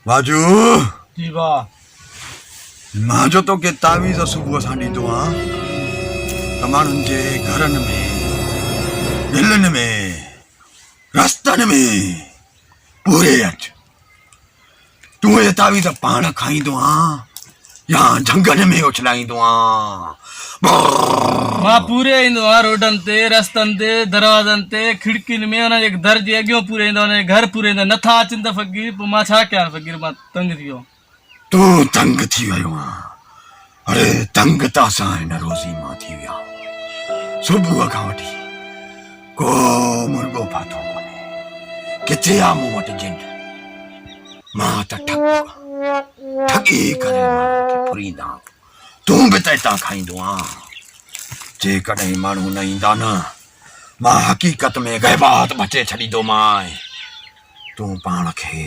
बाजू जी वाह माजो तो के तावीज़ सुबुह सां ॾींदो आहियां त माण्हुनि जे घरनि में दिलनि में रस्तनि में पूरे अच तूं ये तावीज़ पाण खाईंदो आहीं या झंगनि में उछलाईंदो आहीं मां पूरे ईंदो आहियां रोडनि ते रस्तनि ते दरवाज़नि ते खिड़कियुनि में हुन जे दर जे अॻियां पूरे ईंदो हुन जे घर पूरे ईंदो नथा अचनि त फ़क़ीर पोइ मां छा कयां फ़क़ीर मां तंग थी वियो तूं तंग थी वियो आहीं अरे तंग त असां हिन रोज़ी मां थी विया सुबुह खां वठी को मुर्गो फाथो कोन्हे किथे आहे मूं वटि जिन मां त ठगी करे माण्हुनि खे फुरींदा तूं बि त हितां खाईंदो आहीं जेकॾहिं माण्हू न ईंदा न मां हक़ीक़त में गैबात बचे छॾींदोमांइ तूं पाण खे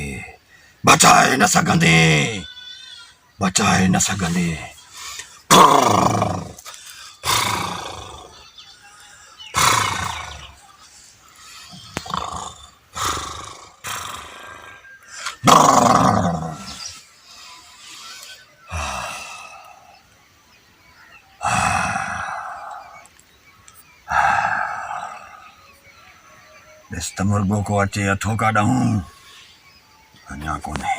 बचाए न सघंदे ॾिस त मुर्गो को अचे अथो काॾां अञा कोन्हे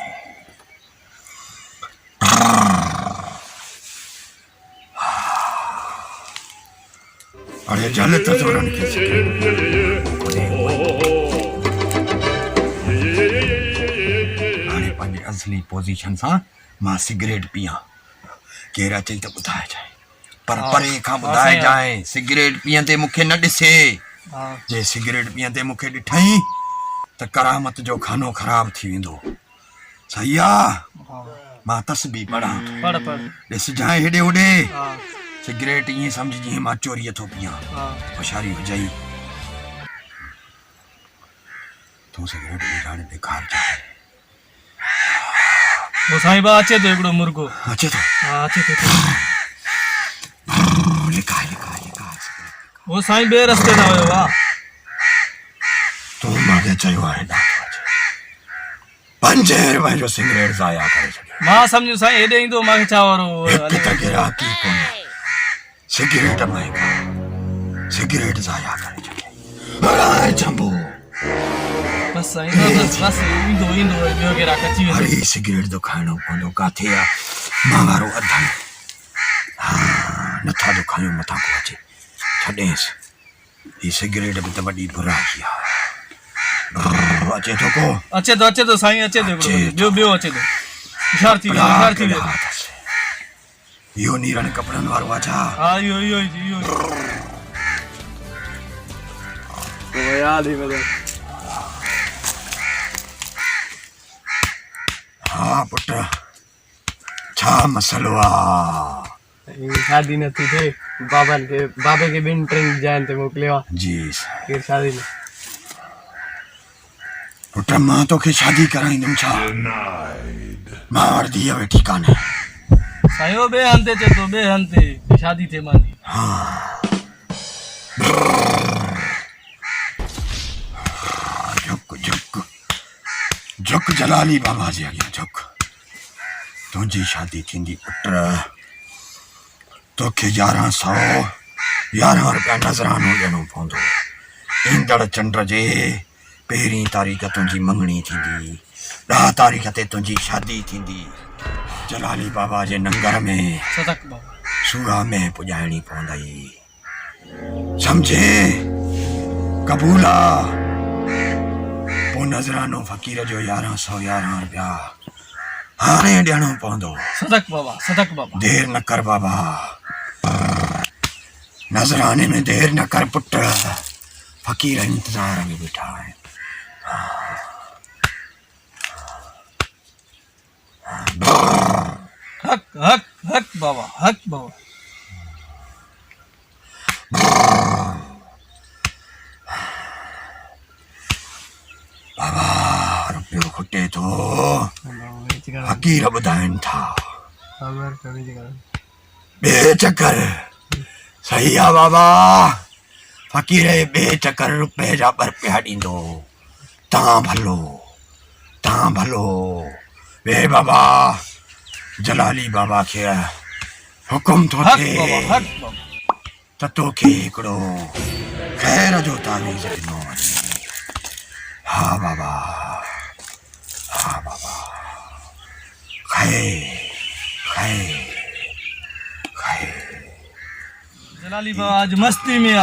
अरे जल त जोरनि खे हाणे पंहिंजे असली पोज़ीशन सां मां सिगरेट पियां केरु अचे त ॿुधाइजांइ पर परे खां ॿुधाइजांइ सिगरेट पीअंदे मूंखे न ॾिसे जे सिगरेट पीअंदे मूंखे ॾिठई त करामत जो खानो ख़राब थी वेंदो सही आहे मां तस्बीह पढ़ां ॾिसजांइ हेॾे होॾे सिगरेट ईअं सम्झ जीअं मां चोरीअ थो पियां होशियारी हुजई तूं सिगरेट ॿुधाइण बेकार जाए वो साईं बा अचे तो हिकिड़ो मुर्गो अचे थो हा अचे तो लिका वो साईं ॿिए रस्ते तां वियो आहे तूं मूंखे चयो आहे ₹5 जो सिगरेट ज़ाया करे छॾियो मां सम्झो साईं हेॾे ईंदो मूंखे छा वारो हिकु त गिराकी कोन्हे सिगरेट महांगा सिगरेट ज़ाया करे छॾियो हलाए चंबो बस साईं बस ईंदो ॿियो गिराक अची वेंदो अरे सिगरेट तो खाइणो पवंदो काथे आहे मां वारो अधु हा नथा तो खायूं मथां को अचे छॾेसि ही सिगरेट बि त वॾी बुराई आहे अचे तो साईं अचे तो ॿियो अचे तो होशियार थी वियो इहो नीरनि कपिड़नि वारो आहे छा हा इहो हा पुट छा मसलो आहे शादी नथी थिए बाबे खे ॿिनि टिनि जाइनि ते मोकिलियो आहे जी केरु शादी न पुट मां तोखे शादी कराईंदुमि छा मां वटि धीअ वेठी कान्हे साईं ॿिए हंधि अचे तो ॿिए हंधि शादी थिए मुंहिंजी हा झुक जलाली बाबा जे अॻियां झुक तुंहिंजी शादी थींदी पुट तोखे 1111 रुपया नज़रानो ॾियणो पवंदो ईंदड़ चंड जे 1 तारीख़ तुंहिंजी मंगणी थींदी 10 तारीख़ ते तुंहिंजी शादी थींदी जलाली बाबा जे नंगर में सूरा में पुॼाइणी पवंदई सम्झे क़बूल आहे पोइ नज़रानो फ़क़ीर जो 1111 रुपया हाणे ॾियणो पवंदो सदक बाबा देर न कर बाबा नज़राने में देर न कर पुट फ़क़ीर इंतज़ार में वेठा आहिनि हक बाबा बाबा टुटे तो फकीर ॿुधाइनि था ॿिए चकर सही आहे बाबा फकीर ॿिए चकर रुपए जा 2 रुपया ॾींदो तव्हां भलो वे बाबा जलाली बाबा खे हुकुम थो हक थिए बाबा हक बाबा त तोखे हिकिड़ो ख़ैर जो तावीज़ ॾिनो वञे हा बाबा खैर जलाली बाबा आज मस्ती में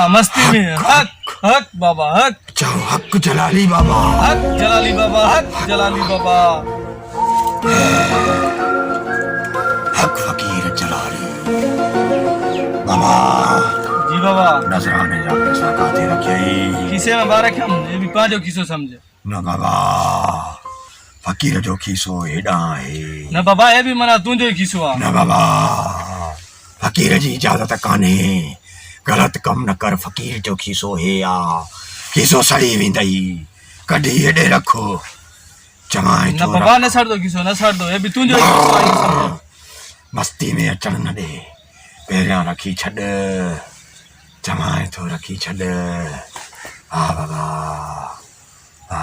हक हक बाबा हक चओ हक जलाली बाबा हक जलाली बाबा हक जलाली बाबा हक फकीर जलाली बाबा जी बाबा नजराने जा पैसा काथे रखियई खीसे में बार रखियम ये भी पंहिंजो खीसो समझे न बाबा फकीर जो खीसो हेॾां आहे न बाबा ये भी मना तुंहिंजो ई खीसो आहे न बाबा फकीर जी इजाज़त कान्हे ग़लति कम न कर फकीर जो खीसो हे आ खीसो सड़ी वेंदई कढी हेॾे रखो चवां न बाबा न सड़ दो खीसो न सड़ दो ये भी तुंहिंजो ई खीसो आहे समझे मस्ती में अचण न ॾे पहिरियां रखी छॾ चवां थो रखी छॾ हा बाबा हा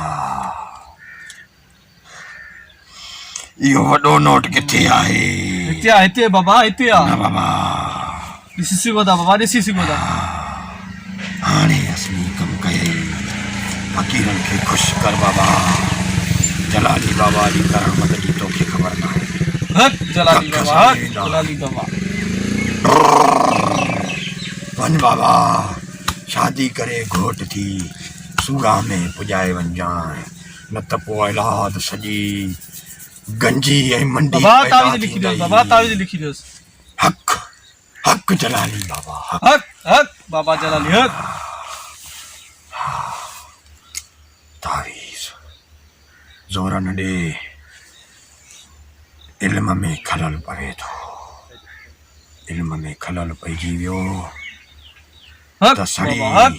इहो वॾो नोट किथे आहे हिते बाबा हिते आ न बाबा ॾिसी सघो था बाबा ॾिसी सघो था हाणे असली कम कयई फकीरनि खे ख़ुशि कर बाबा जलाली बाबा जी करामत जी तोखे ख़बर न आहे हक जलाली बाबा हक जलाली बाबा वञ बाबा शादी करे घोट थी सूगा में पुॼाए वञजांइ न त पोइ औलाद सॼी गंजी ऐं मंडी बाबा पैदा तावीज़ लिखी थींदई। दियोसि बाबा तावीज़ लिखी दियोसि हक हक जलाली बाबा हक हक हक बाबा जलाली हक तावीज़ ज़ोर न ॾे इल्म में खलल पवे थो इल्म में खलल पइजी वियो हक त सड़ी बाबा हक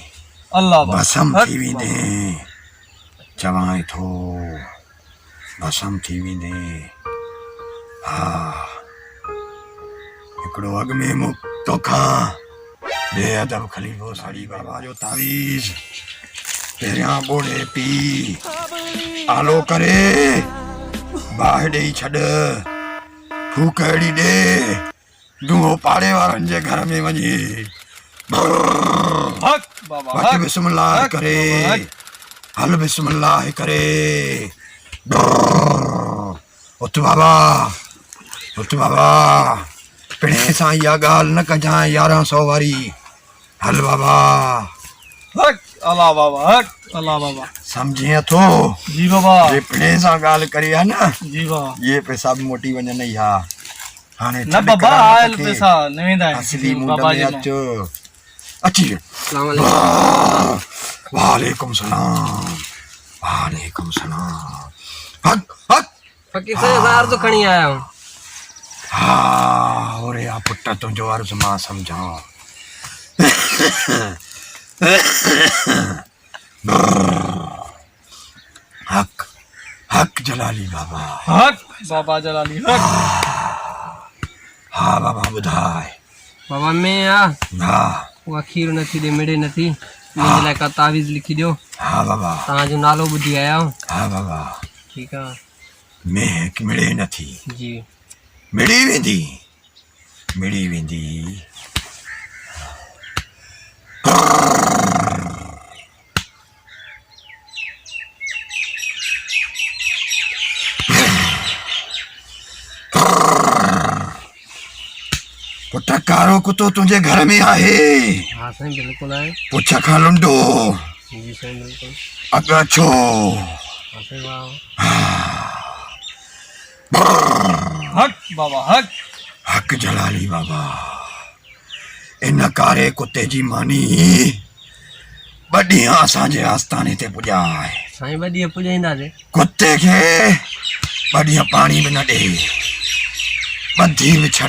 अल्लाह बाबा भसम हक थी वेंदे चवां थो भसम थी वेंदे हा हिकिड़ो अॻ में मूं तोखां बेअदब ख़लीफ़ो साड़ी बाबा जो तावीज़ पहिरियां ॿोड़े पी आलो करे बाहि ॾेई छॾ फूक अहिड़ी ॾे दूंहो पाड़े वारनि जे घर में वञे हक बाबा वट हक बिस्मिल्लाह हक करे बाबा, हक। हल बिस्मिल्लाह करे उठ बाबा पिणे सां इहा ॻाल्हि न कजांइ 1100 वारी हल बाबा हक अल्लाह बाबा हक अल्लाह बाबा सम्झे थो जी बाबा जे पिणे सां ॻाल्हि करे आहे न जी बाबा ये पैसा बि मोटी वञनि ई हा हाणे न बाबा आयल पैसा न वेंदा असली आहिनि मुंड बाबा में जी अचो अची वियो वालेकुम सलाम हक हक फकीर साहब अर्ज खणी आया हूं हा ओरे आ पुट तुंहिंजो अर्ज़ मां सम्झां हक हक जलाली बाबा हक बाबा जलाली हक हा बाबा ॿुधाए बाबा मैं आ हा उहा खीर नथी ॾे मिड़े नथी मुंहिंजे लाइ का तावीज़ लिखी ॾियो हा बाबा तव्हांजो नालो ॿुधी आया हूं हा बाबा ठीकु आहे महक मिड़े नथी जी मिड़ी वेंदी पुट कारो कुतो तुंहिंजे घर में आहे हाँ साईं बिल्कुलु आहे पुछ खां लुंडो जी साईं बिल्कुलु अॻु अछो हाँ साईं वाह हक बाबा हक हक जलाली बाबा इन कारे कुते जी मानी ॿ ॾींहं असांजे आस्थाने ते पुॼाए साईं 2 ॾींहं पुॼाईंदासीं कुते खे 2 ॾींहं पाणी बि न ॾे ॿधी बि छॾ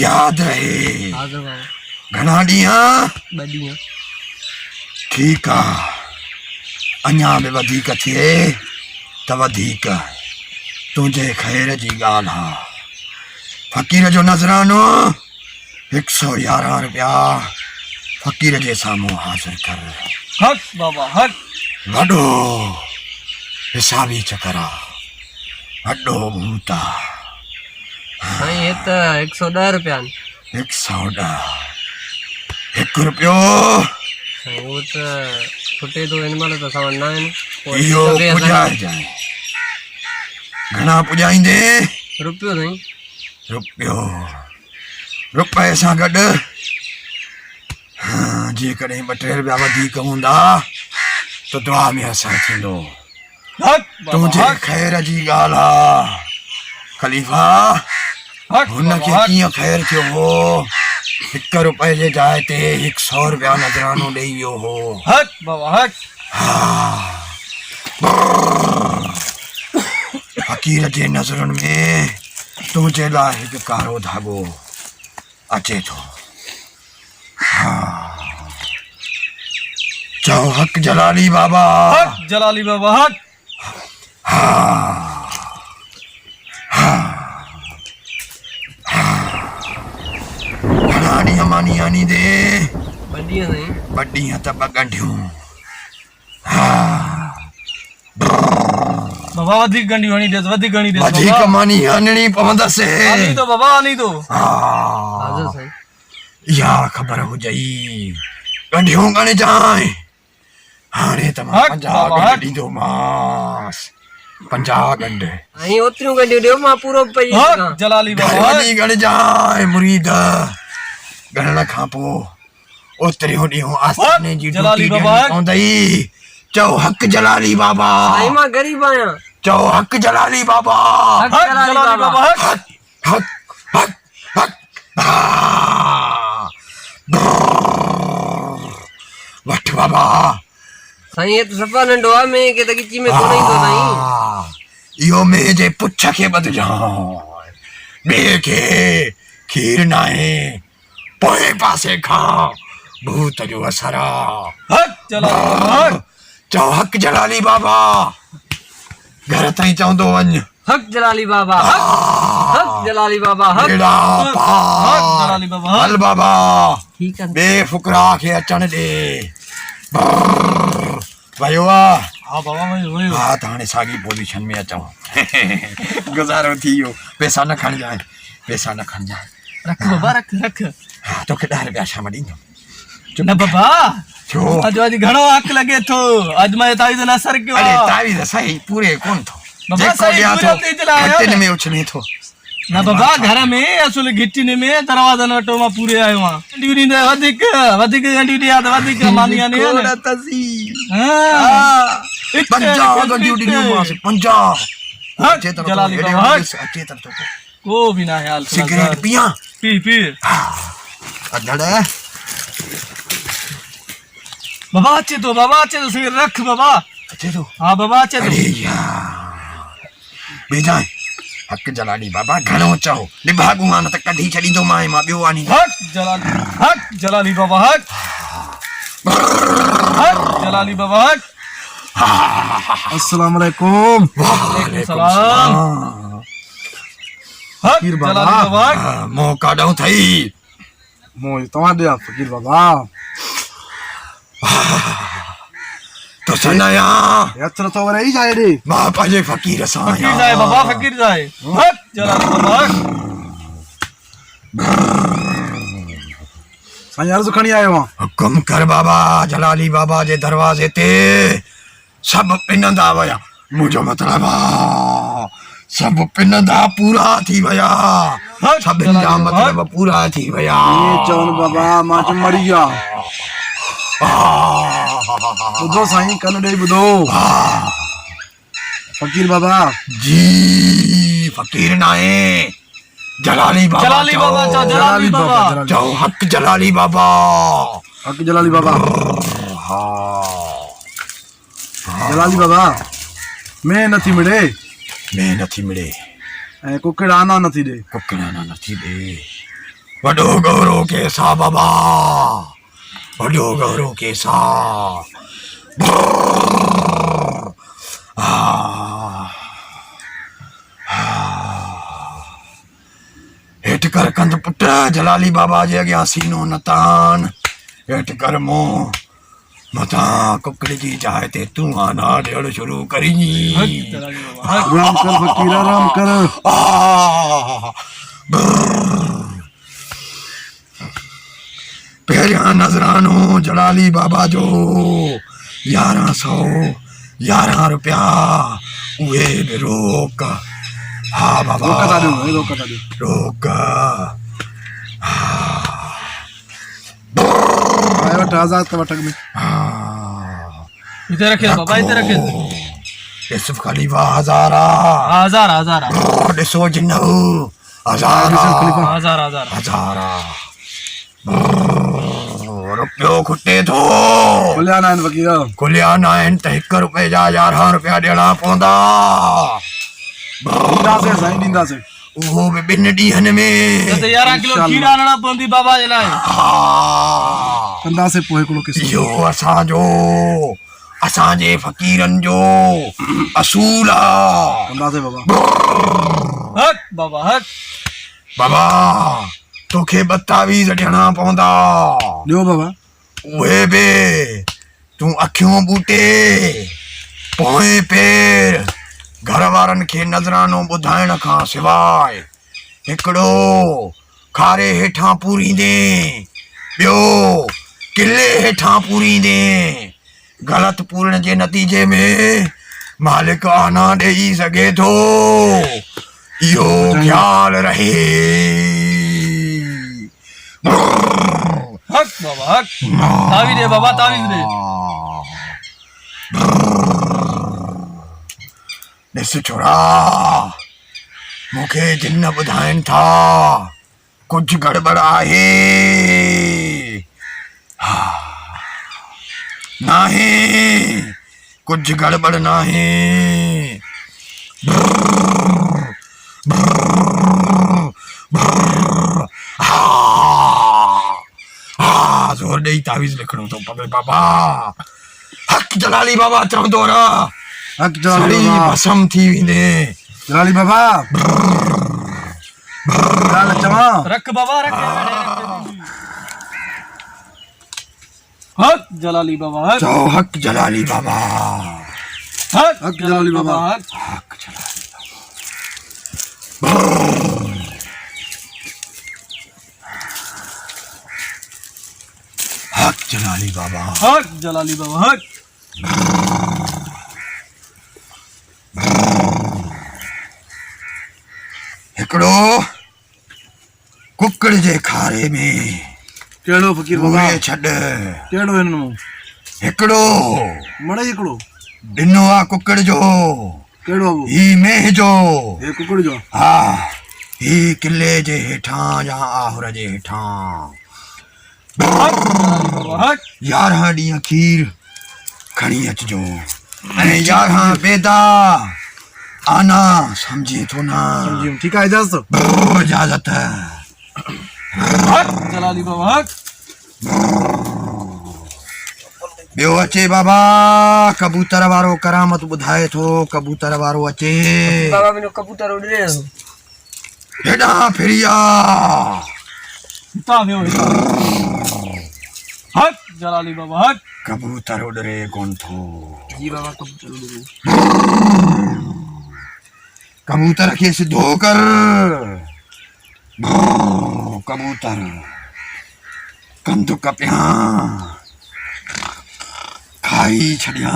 यादि रहे हाज़िर बाबा घणा ॾींहं 2 ॾींहं ठीकु आहे अञा बि वधीक थिए त वधीक तुंहिंजे ख़ैर जी ॻाल्हि आहे फ़क़ीर जो नज़रानो 111 रुपया फ़क़ीर जे साम्हूं हाज़िर कर हक बाबा हक वॾो हिसाबी चकर आहे वॾो भूत आहे साईं ये तो 110 रुपया 110 1 रुपयो साईं वो तो फुटे तो इन माल तो सामान ना है इहो पुॼाइजांइ घणा पुॼाईंदे रुपयो साईं रुपयो रुपए सां गॾु जेकॾहिं 2-3 रुपया वधीक हूंदा त दुआ में असरु थींदो हक बाबा तुंहिंजे हक ख़ैर जी ॻाल्हि आहे ख़लीफ़ा हक हुनखे बाबा, हक। कीअं ख़ैर थियो हो 1 रुपए जे जाइ ते 100 रुपया नज़रानो ॾेई वियो हो हक बाबा हक फ़क़ीर जे नज़रुनि में तुंहिंजे लाइ हिकु कारो धाॻो अचे थो चओ हक़ जलाली बाबा हक जलाली बाबा हक घणा ॾींहं मानी आनी दे बढ़िया साईं 2 ॾींहं त 2 गंढियूं बाबा वधीक गंढी हणी देस वधीक गंढी देस वधीक बाबा मानी हणणी पवंदसि आनी तो बाबा आनी तो हाज़िर साईं इहा ख़बर हुजई गंढियूं गणजांइ हाणे त मां हक 50 बाबा, गंढ हक। ॾींदोमांसि 50 गंढ साईं ओतिरियूं गड्डियूं ॾियो मां पूरो पई हक जलाली बाबा हक घणी गणजांइ मुरीद गणण खां पोइ ओतिरियूं ॾींहं आस्थाने जी जलाली ड्यूटी बाबा, ॾियणी हक। पवंदई चओ हक़ जलाली बाबा साईं मां गरीब आहियां चओ हक़ जलाली बाबा हक हक जलाली जलाली बाबा बाबा हक हक़ हक़ हक़ वठ बाबा साईं ये तो सफ़ा नंढो आहे में के त गिची में कोन ईंदो साईं इहो में जे पुछ खे ॿधजांइ ॿिए खे खीर नाहे पोइ पासे खां भूत जो असर आहे हक जलाली बाबा हक चओ हक़ जलाली बाबा घर ताईं चवंदो वञ हक जलाली बाबा हक जलाली बाबा हक बेड़ा हक पार जलाली बाबा हक हल बाबा ठीक है ॿिए फुकरा खे अचण ॾे वयो आहे हाँ बाबा वही हा त हाणे साॻी पोज़ीशन में अचूं गुज़ारो थी वियो पैसा न खणजांइ पैसा न खणजांइ रख बाबा रख रख हा तोखे 10 रुपया शाम ॾींदुमि न बाबा छो अज अज घणो हक लगे थो अज मैं ताईज़ न असर क्यों अरे तावीज़ सही पूरे कोन थो बाबा जेको सही ॾियां पूरे थो ते चलायो घटिन न। में उछले थो न बाबा घर में असुल गिट्टिन में दरवाजा न वटो मां पूरे आयो आं गंढियूं ॾींदे वधीक वधीक गंढियूं ॾियां त वधीक मानी आने खोड़ न तसी हां 50 गंढियूं ॾींदोमांसि 50 हक अचे त जलाली हेॾे बाबा हक अचे त तो को भी ना हाल सिगरेट पियां पी पी अदड़ बाबा अचे तो सिगरेट रख बाबा अचे तो हाँ बाबा अचे तो अरे यार बेजाए हक़ जलाली बाबा घणो चओ निभागू न त कढी छॾींदो मां ॿियो आनी हक जलाली बाबा हक जलाली बाबा हक अस्सलाम वालेकुम वालेकुम सलाम हक फकीर बाबा। जलाली बाबा हक मोह काॾो थई मोह तव्हां ॾिया फ़कीर बाबा तो सनाया एतिरो त वरी जाए ॾे मां पंहिंजे फ़क़ीर सां फकीर जाए बाबा फकीर जाए हक जलाली बाबा हक साईं अर्ज़ु खणी आयो आहियां हुकुम कर बाबा जलाली बाबा जे दरवाज़े ते सभु पिनंदा विया मुंहिंजो मतिलबु आहे सभु पिनंदा पूरा थी विया सभिनि जा मतिलबु पूरा थी विया ये चवनि बाबा मां च मरी विया ॿुधो साईं कन ॾेई ॿुधो फ़कीर बाबा जी फ़कीर नाहे जलाली बाबा जलाली बाबा चओ जलाली बाबा चओ हक़ जलाली बाबा हक़ जलाली बाबा हा जलाली बाबा मैं नथी मिले मैं नथी मिले ऐं कुकड़ आना नथी ॾे कुकड़ाना नथी ॾे वॾो गौरव केसा बाबा वॾो गौरव केसा कर कंद पुट जलाली बाबा जे अॻियां सीनो नतान हेठि कर मुंहुं मथां कुकड़ी जी जाइ ते तूं आना ॾियण शुरू करी जलाली बाबा हक राम कर फकीर राम कर पहिरियां नज़रानो जलाली बाबा जो 1111 रुपया उहे बि रोक हा बाबा रोकता दो रोक आयो आजाद का वटक में इधर रखे बाबा इधर रखे यूसुफ खलीफा हज़ारा हजार हजार ॾिसो जिन्नू हज़ारा हजार हज़ारा रुपयो खुटे थो बोलिया ना फकीर खुलिया न आहिनि त 1 रुपए जा 11 रुपया ॾियणा पवंदा दींदा से उहो बि 2 ॾींहंनि में त 11 किलो खीर आणणा पवंदी बाबा जे लाइ कंदा से पोइ हिकिड़ो किस्सो इहो असांजे फ़क़ीरनि जो असूल आहे कंदा से बाबा हक बाबा हक बाबा तोखे 22 ॾियणा पवंदा ॾियो बाबा उहे बि तूं अखियूं बूटे पोइ पेर घर वारनि खे नज़रानो ॿुधाइण खां सवाइ हिकिड़ो खारे हेठां पूरींदे ॿियो किले हेठां पूरींदे ग़लति पूरण जे नतीजे में मालिक आना ॾेई सघे थो इहो ख़्यालु रहे हक बाबा हक तावी दे बाबा तावी दे ॾिस छोरा मूंखे जिन ॿुधाइनि था कुझु गड़बड़ आहे नाहे कुझु गड़बड़ नाहे ज़ोर ॾेई तावीज़ लिखणो थो पवे बाबा हक जलाली बाबा चवंदो रह हक जलाली सड़ी बाबा भस्म थी वेंदे जलाली बाबा गाल चवा रख बाबा रख हक जलाली बाबा हक चओ हक जलाली बाबा हक जलाली बाबा हक हक जलाली हक जलाली बाबा हक जलाली बाबा हक हिकिड़ो कुकड़ जे खारे में केड़ो फकीर बाबा उहे छॾ केड़ो हिनमो हिकिड़ो मणे हिकिड़ो ॾिनो आहे कुकड़ जो केड़ो वो ही मेंह जो हे कुकड़ जो हा ही किले जे हेठां या आहुर जे हेठां हक जलाली बाबा हक 11 ॾींहं खीर खणी अचिजो ऐं 11 बेदा आना समझे थो ना समझी ठीक है इजाजत इजाज़त हक जलाली बाबा हक ॿियो अचे बाबा कबूतर वारो करामत ॿुधाए थो कबूतर वारो अचे बाबा मैंने कबूतर उड़े हेॾां फिरी आ हितां वियो हक जलाली बाबा हक कबूतर उॾरे कोन थो जी बाबा कबूतर उड़े कबूतर खे सिधो कर कबूतर कंद कपिया खाई छॾिया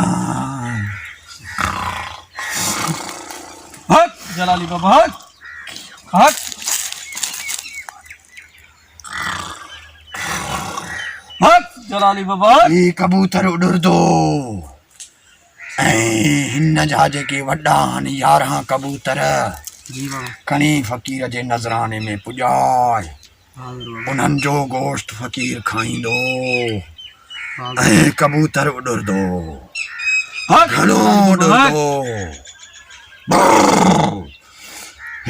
हक जलाली बाबा हक हक हक जलाली बाबा हक ही कबूतर उॾरदो ऐं हिन जा जेके वॾा आहिनि 11 कबूतर जी बाबा खणी फ़क़ीर जे नज़राने में पुॼाए हाज़िर उन्हनि जो गोश्त फ़क़ीर खाईंदो बाबा ऐं कबूतर उॾरदो हक घणो उॾरदो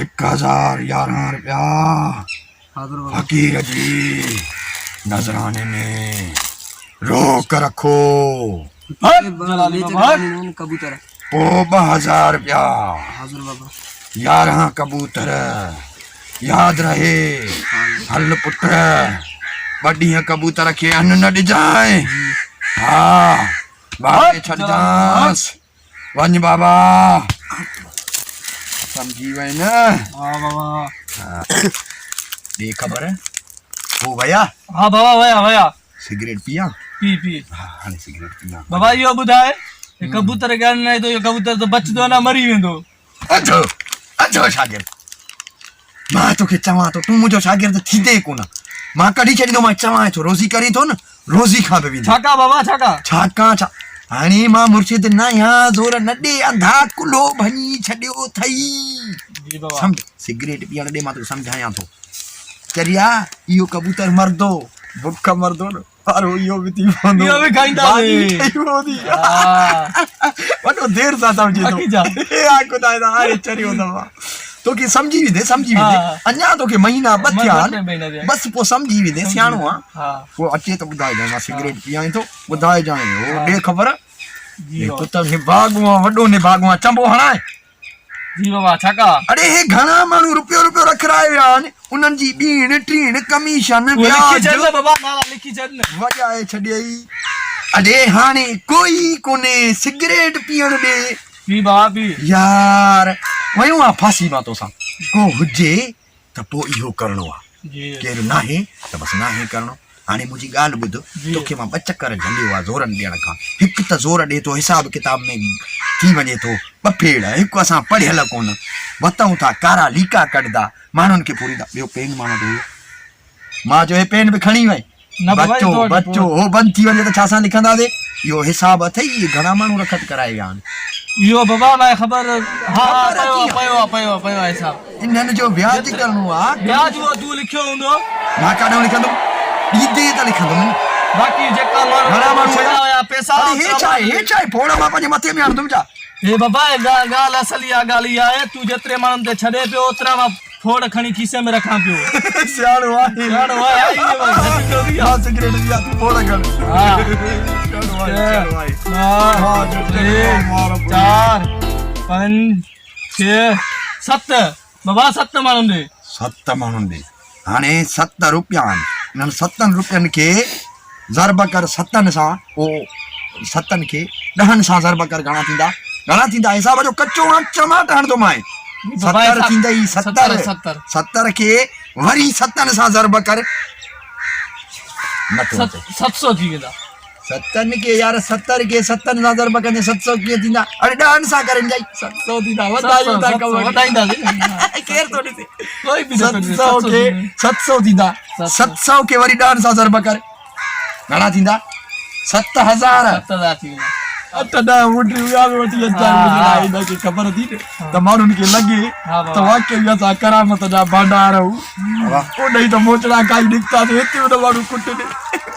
1011 रुपया हाज़िर बाबा फ़क़ीर जी नज़राने में रोक रखो हक जलाली बाबा हक कबूतर पोइ 2000 रुपया हाज़िर बाबा 11 कबूतर याद रहे हल पुत्र बड़िया कबूतर के अन्न न डिजाए हाँ बाबे छड़ जास वंज बाबा समझी वही ना हाँ बाबा ये खबर है ओ भैया हाँ बाबा भैया भैया सिगरेट पिया पी हाँ सिगरेट पिया बाबा इहो ॿुधाए ये कबूतर के अन्न नहीं तो ये कबूतर तो बचदो ना मरी वेंदो अचो अचो शागिर्द मां तोखे चवां तो तू मुंहिंजो शागिर्द थींदे कोन मां कढी छॾींदो मां चवां थो रोज़ी करी थो न रोज़ी खां बि वेंदो छाका बाबा छाका छाकां छा हाणे मां मुर्शिद न आहियां ज़ोर न ॾे अंधा कुलो भञी छॾियो अथई जी बाबा सम्झ सिगरेट पीअण ॾे मां तोखे सम्झायां थो चरिया इहो कबूतर मरदो बुख मरदो न पारो इहो बि थी पवंदो इहो बि खाईंदासीं। भाॼी ठही पवंदी। हाँ वॾो देर सां सम्झी बाक़ी जा। हाणे चरियो अथव तोखे सम्झी वेंदे हाँ। अञा तोखे महीना ॿ थिया महीना महीना थिया। बसि पोइ सम्झी वेंदे सियाणो आहे हाँ पोइ अचे त ॿुधाइजांइ मां सिगरेट पीआं थो ॿुधाइजांइ हो ॾे ख़बर जी बाबा पुत्र निभागो आहे वॾो निभागो आहे चंबो हणाए जी बाबा छाका अरे हे घणा माण्हू रुपयो रुपयो रखराए विया आहिनि उन्हनि जी ॿीण टीण कमीशन वो लिखी ब्याज छॾ बाबा नाला लिखी छॾ न वॼाए छॾियई अरे हाणे कोई कोन्हे सिगरेट पीअण ॾे पी बाबा पी यार वयूं आहे फांसी मां तोसां को हुजे त पोइ इहो करिणो आहे जी केरु नाहे त बसि नाहे करिणो हाणे मुंहिंजी ॻाल्हि ॿुध जी। तोखे मां ॿ चकर झंडियो आहे ज़ोरनि ॾियण खां हिकु त ज़ोर ॾिए थो हिसाब किताब में थी वञे थो ॿ फेड़ हिकु असां पढ़ियल कोन वतऊं था कारा लीका कढंदा माण्हुनि खे पूरींदा ॿियो पेन मां वटि हुयो मां जो हे पेन बि खणी वई न बाबा, बच्चो इहो तो वटि बच्चो हो बंदि थी वञे त छा सां लिखंदासीं इहो हिसाब अथई इहे घणा माण्हू रखत कराए विया आहिनि इहो बाबा मैं ख़बर हाँ ख़बर पयो आहे हिसाब इन्हनि जो व्याज करिणो आहे ब्याज वो तू लिखियो हूंदो मां काॾों लिखंदुमि ॾींदे त लिखंदुमि न बाक़ी जेका घणा माण्हू छॾा हुया पैसा अरे हे छा आहे फोड़ मां पंहिंजे मथे में हणंदुमि छा हे बाबा ॻाल्हि असली आहे ॻाल्हि इहा आहे तू जेतिरे माण्हुनि ते छॾे पियो ओतिरा मां फोड़ खणी खीसे में रखां पियो सियाणो आहे सियाणो आहे, इहे मां घटि कयो थी आहे। मां सिगरेट जी आहे, तू फोड़ खण हाँ। सियाणो आहे। टे, चार, पंज, छह, सत बाबा सत माण्हुनि ॾे सत माण्हुनि ॾे हाणे 7 रुपया आहिनि इन्हनि 7 रुपयनि खे ज़रब कर 7 सां पोइ 7 खे 10 सां ज़रब कर घणा थींदा हिसाब जो कचो टमाटा हणंदो मां 70 थींदई 70 खे वरी 7 सां ज़रब कर नथो अचे 700 थी वेंदा 7 के यार 70 के 7 सां ज़रब कंदे 700 कीअं थींदा अरे 10 सां करनि जाई 700 थींदा वधायूं था कवर वधाईंदासीं केर थो ॾिसे कोई बि न 700 के 700 थींदा 700 के वरी 10 सां ज़रब कर घणा थींदा 7000 7000 थी वेंदा तॾहिं वठी अचां हिनखे ख़बर थी त माण्हुनि खे लॻे त वाकई असां करामत जा भंडार आहियूं ओॾे त मोचड़ा खाई निकितासीं हिते उन माण्हू कुट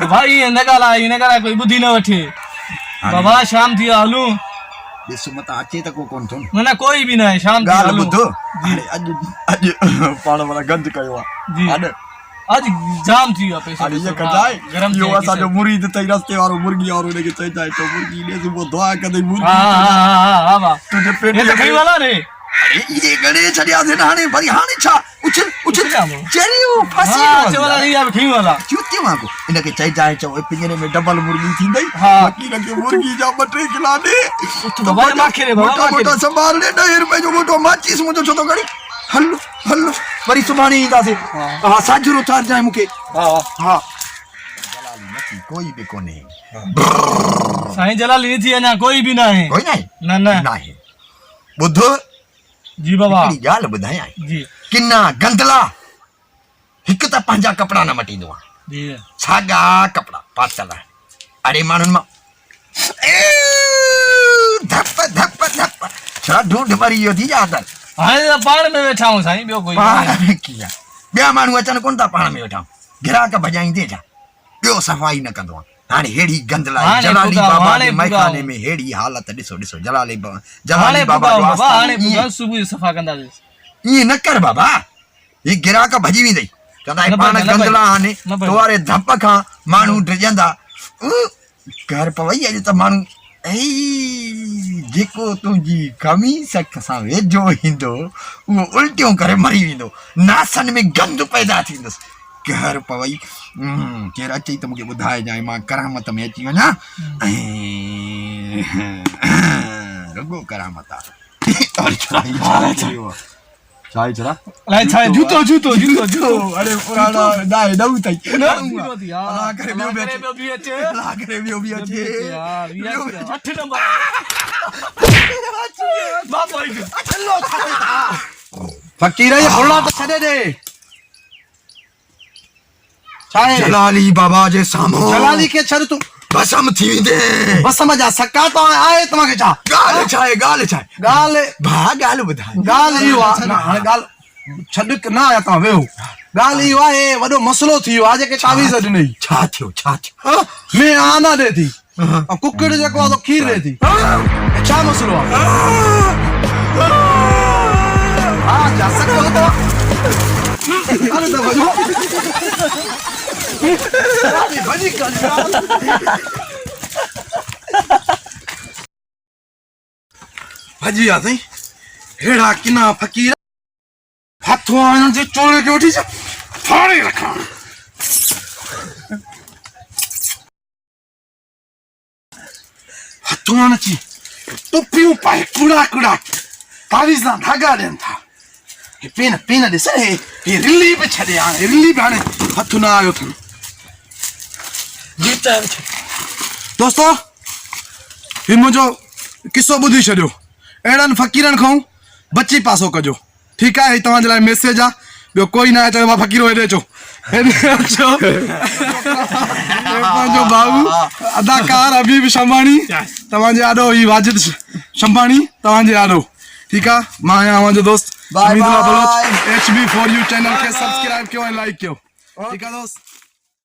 ॾे भाई हिन ॻाल्हि कोई ॿुधी न वठे बाबा शाम थी वियो हलूं ॾिस मतां अचे त को कोन थो न कोई बि न आहे शाम थी ॻाल्हि हलूं ॿुध अॼु पाण वारा गंज कयो जी। आहे अॼु जाम थी वियो आहे पैसो हाणे इहो ॾिसो, कजाए गरम थी इहो वियो असांजो मुरीद अथई रस्ते वारो मुर्गी वारो हुनखे चइजाए तो मुर्गी ॾे सुबुह दुआ कंदई हा मुर्गी हा हा तुंहिंजे ये पेट तो खई वाला रे इहे गणे छॾियासीं न हाणे वरी हाणे छा उछल उछल चरियूं फासी हाँ चवला री है खई वाला चूती वांगुरु इनखे चइजाए चओ पिंजरे में डबल मुर्गी थींदई हाँ। वकील खे मुर्गी जा 2-3 किला ॾे बाबा माखे रे बाबा माखे मोटो संभाल ॾे 10 रुपए जो मोटो माचीस मुंहिंजो छो थो खणी हल हल वरी सुभाणे ईंदासीं हा साझरो उथार जाए मूंखे हा हा जलाली नथी कोई बि कोन्हे साईं जलाली थी अञा कोई भी ना है कोई नाहे न न नाहे ॿुध जी बाबा हिकिड़ी ॻाल्हि ॿुधायां जी किना गंदला हिकु त पंहिंजा कपिड़ा न मटींदो आहे जी साॻा कपिड़ा पातल अरे माण्हुनि मां धप धप धप छा ढूंढ मरी वियो थी यादि हाणे त पाण में वेठा हूं साईं ॿियो कोई पाण में कीअं ॿिया माण्हू अचनि कोन था पाण में वेठा गिराक भॼाईंदे छा ॿियो सफ़ाई न कंदो आहे हाणे हेड़ी गंदला हाणे जलाली पुगाओ, बाबा हाणे जे मैखाने पुगाओ। में हेड़ी हालत ॾिसो ॾिसो जलाली हाणे बाबा पुगाओ जो बाबा हाणे आस्थानु पुगाओ सुबुह जो सफ़ा कंदासीं ईअं न कर बाबा ही गिराक भॼी वेंदई चवंदा न पाण भॼ, न भॼ, गंदला आने न भॼ। तोवारे धप खां माण्हू डिॼंदा घर पवई अॼु त माण्हू जेको तुंहिंजी कमीस सां वेझो ईंदो उहो उल्टियूं करे मरी वेंदो नासनि में गंद पैदा थींदुसि कहर पवई केरु अचई त मूंखे ॿुधाइजांइ मां करामत में अची वञा रुगो करामत आहे अलाए छा आहे? जूतो जूतो जूतो जूतो अरे पुराणा दाए डऊ तई जीरो थी यार अला करे ॿियो बि अचे बि अचे अला करे ॿियो बि अचे यार 8 नंबर बाप आई फकीर ये बोला तो छॾे दे छाए जलाली बाबा जे साम्हूं जलाली के छॾ तूं भसम थी वेंदे बस समझ आ सका तो आए तव्हांखे छा ॻाल्हि छा आहे ॻाल्हि भाउ ॻाल्हि ॿुधाए ॻाल्हि इहो आहे न हाणे ॻाल्हि छॾ न आया तव्हां वेहो ॻाल्हि इहो आहे वॾो मसइलो थी वियो आहे जेके तावीज़ ॾिनई छा थियो में आना ॾे थी ऐं कुकड़ जेको आहे खीर ॾे थी छा मसइलो आहे हा जा सघो तो अरे त भॼी भॼी विया साईं हेड़ा किना फ़क़ीर हथों हिननि जे चोरे खे वठी फाड़े रखां हथों अची टुपियूं पाए कूड़ा कूड़ा तावीज़ ना धागा ॾियनि था पेन पेन ॾिस हे रिली बि छॾे हाणे रिली बि हाणे हथु न आयो अथनि दोस्तो ही मुंहिंजो किसो ॿुधी छॾियो अहिड़नि फ़क़ीरनि खां बची पासो कजो ठीकु आहे ही तव्हांजे लाइ मैसेज आहे ॿियो कोई न आहे चयो मां फ़क़ीरो हेॾे अचो अचो पंहिंजो भाऊ अदाकार हबीब शंबाणी तव्हांजे आॾो ही वाजिद शंबाणी तव्हांजे आॾो ठीकु आहे मां आहियां मुंहिंजो दोस्त HB4U चैनल खे सब्सक्राइब कयो ऐं लाइक कयो ठीकु आहे दोस्त